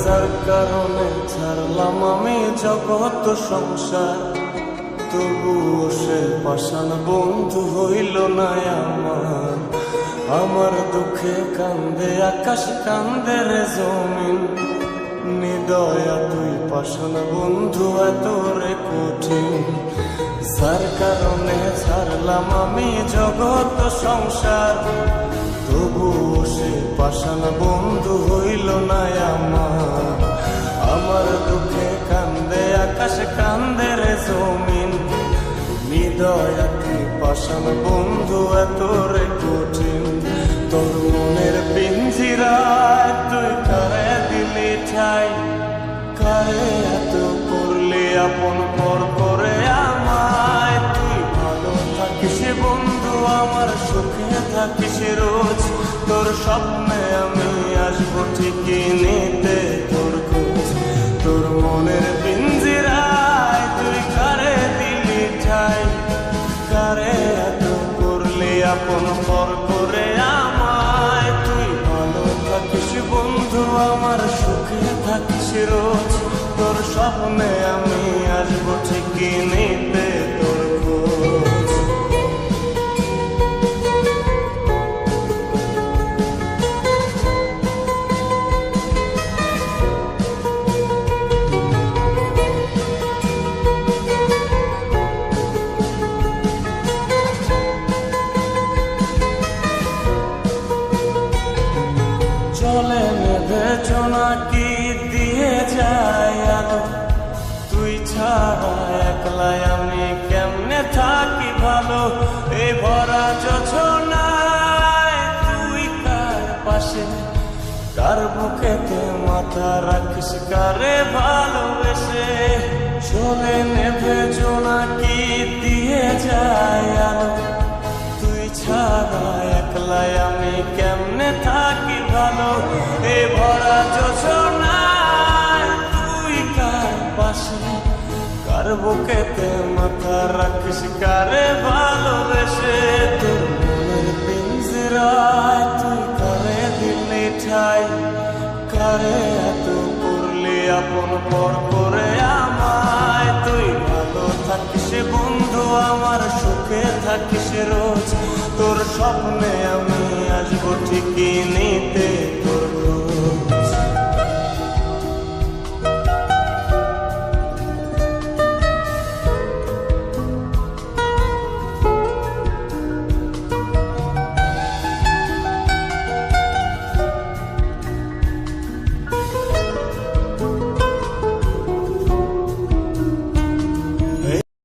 যার কারণে ছাড়লাম আমি জগৎ সংসার, তবুও সে পাষাণ বন্ধু হইল না আমার। আমার দুঃখে কান্দে আকাশ, কান্দে রে জমিন, নিদয়া তুই পাষাণ বন্ধু এত রে কঠিন। যার কারণে ছাড়লাম আমি জগৎ সংসার, তবুও সে পাষাণ বন্ধু হইল না আমার। আমার দুঃখে কান্দে আকাশ, কান্দে রে জমিন, নিদয়া তুই পাষাণ বন্ধু এত রে কঠিন। তোর মনের পিঞ্জিরায় তুই কারে দিলি ঠাই, কারে এত করলি আপন পর করে আমায়। তুই ভালো থাকিস বন্ধু আমার, সুখে থাকিস রোজ, তোর স্বপ্নে আমি আসবো ঠিকই নিতে তোর খোঁজ। তোর মনের পিঞ্জিরায় তুই কারে দিলি ঠাই, কারে এত করলি আপন পর করে আমায়। তুই ভালো থাকিস বন্ধু আমার, সুখে থাকিস রোজ, তোর স্বপ্নে আমি আসবো ঠিকই নিতে তোর খোঁজ। চলে নেবে জোনাকি দিয়ে যায় আলো, তুই ছাড়া একলাই আমি কেমনে থাকি ভালো। এই ভরা যোছনায় তুই কার পাশে, কার বুকেতে মাথা রাখিস, কারে ভালোবেসে। চলে নেবে জোনাকি দিয়ে যায় আলো, তুই ছাড়া একলাই আমি কেমনে থাকি ভালো। এ ভরা যোছনায় তুই কার পাশে, কার বুকেতে মাথা রাখিস, কারে ভালোবেসে। তোর মনের পিঞ্জিরায় তুই কারে দিলি ঠাই, কারে এত করলি আপন পর করে আমায়। তুই ভালো থাকিস বন্ধু আমার, সুখে থাকিস রোজ, তোর স্বপ্নে আমি আসবো ঠিকই নিতে